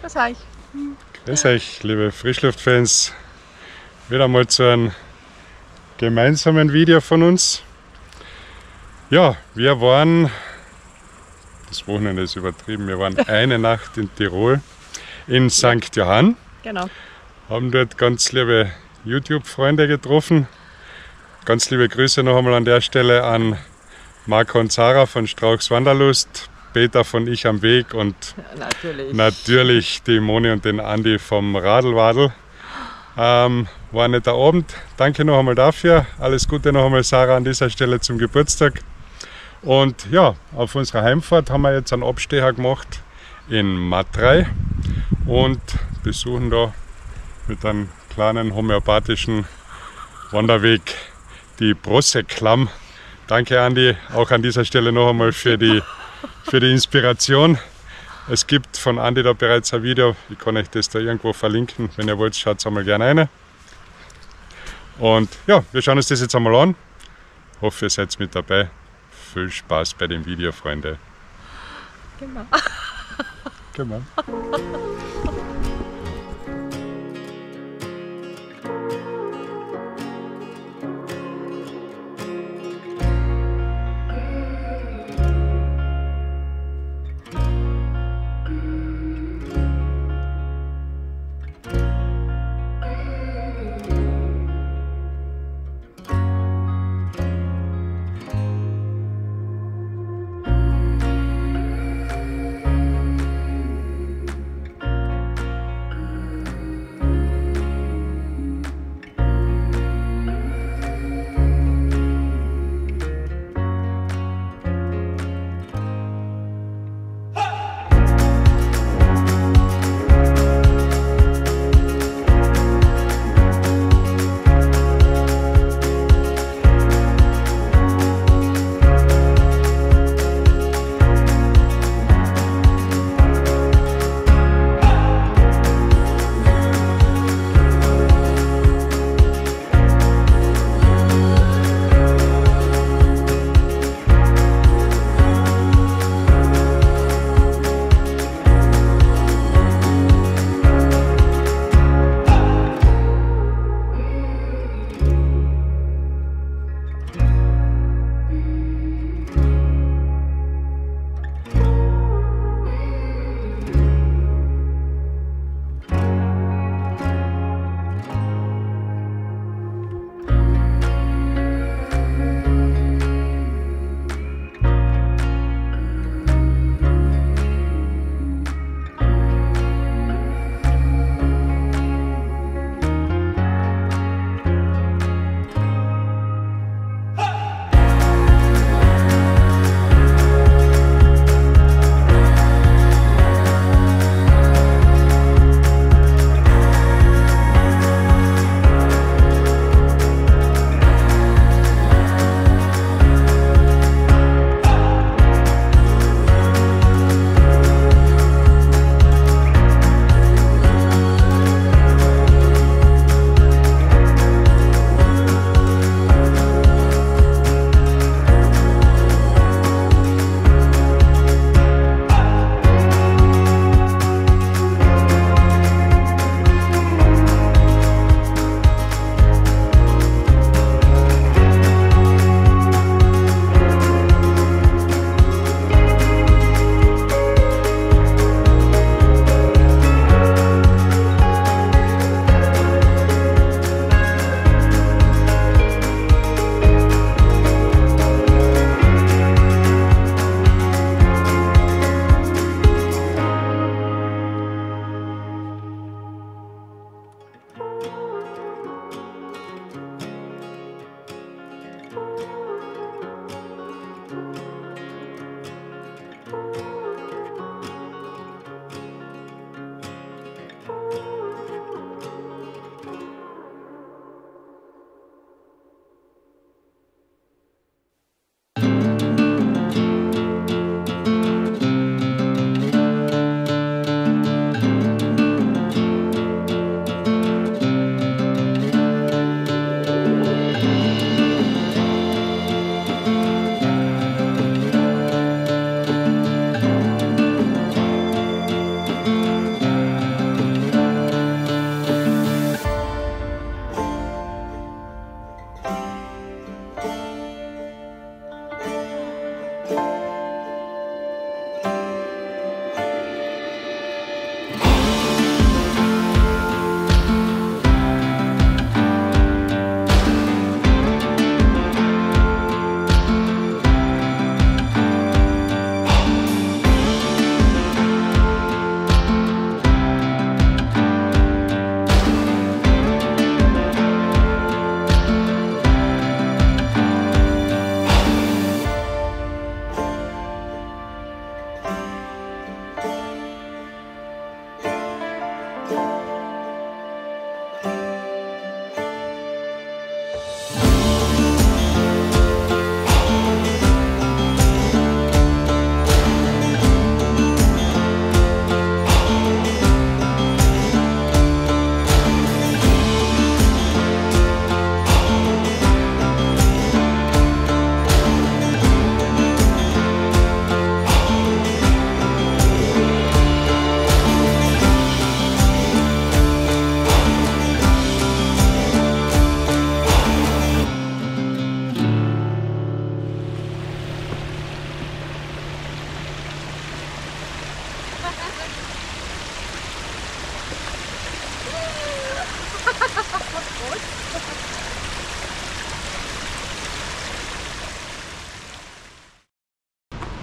Grüß euch. Grüß euch, liebe Frischluftfans. Wieder mal zu einem gemeinsamen Video von uns. Ja, wir waren, das Wochenende ist übertrieben, wir waren eine Nacht in Tirol, in St. Johann. Genau. Haben dort ganz liebe YouTube-Freunde getroffen. Ganz liebe Grüße noch einmal an der Stelle an Marco und Sarah von Strauchs Wanderlust, Peter von Ich am Weg und natürlich die Moni und den Andi vom Radlwadel. War ein netter Abend. Danke noch einmal dafür. Alles Gute noch einmal, Sarah, an dieser Stelle zum Geburtstag. Und ja, auf unserer Heimfahrt haben wir jetzt einen Abstecher gemacht in Matrei und besuchen da mit einem kleinen homöopathischen Wanderweg die Prossegg Klamm. Danke, Andi, auch an dieser Stelle noch einmal für die Inspiration. Es gibt von Andi da bereits ein Video, ich kann euch das da irgendwo verlinken. Wenn ihr wollt, schaut es einmal gerne rein. Und ja, wir schauen uns das jetzt einmal an. Hoffe, ihr seid mit dabei. Viel Spaß bei dem Video, Freunde. Genau. Genau.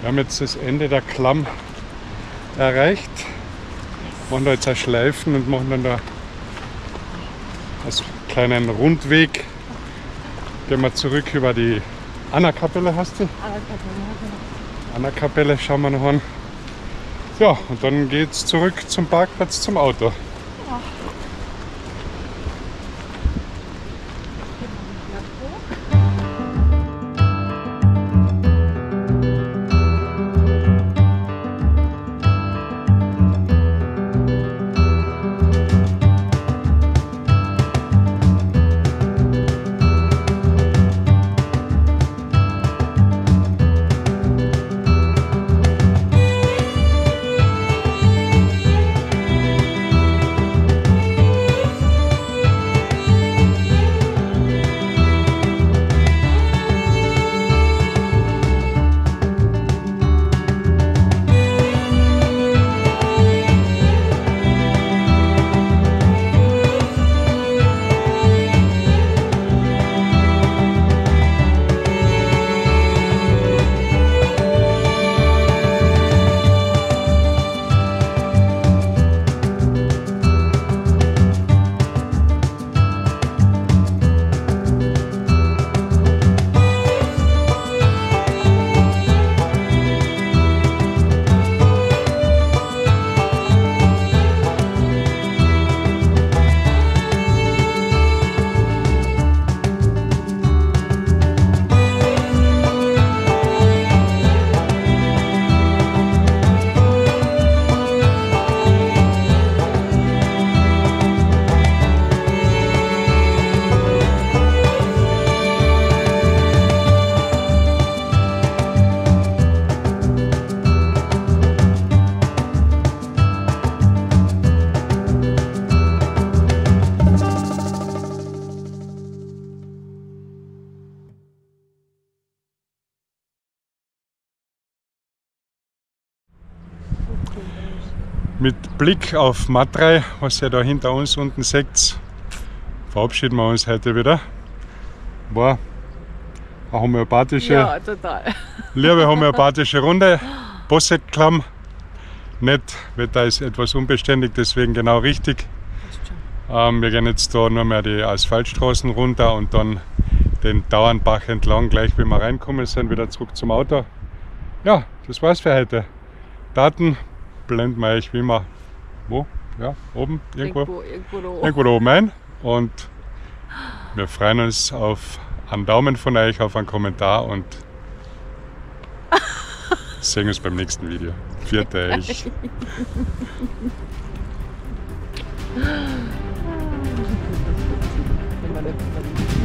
Wir haben jetzt das Ende der Klamm erreicht. Machen da jetzt ein Schleifen und machen dann da einen kleinen Rundweg. Gehen wir zurück über die Anna-Kapelle, hast du? Anna-Kapelle schauen wir noch an. Ja, und dann geht's zurück zum Parkplatz, zum Auto. Ja. Mit Blick auf Matrei, was ihr da hinter uns unten seht, verabschieden wir uns heute wieder. War eine homöopathische, Ja, total. liebe homöopathische Runde. Prossegg Klamm. Nett, Wetter ist etwas unbeständig, deswegen genau richtig. Wir gehen jetzt da nur mehr die Asphaltstraßen runter und dann den Dauernbach entlang, gleich wie wir reinkommen sind, wieder zurück zum Auto. Ja, das war's für heute. Daten blenden wir euch wie immer wo? Ja, oben irgendwo da oben ein. Und wir freuen uns auf einen Daumen von euch, auf einen Kommentar und sehen uns beim nächsten Video. Viert euch. Wenn man das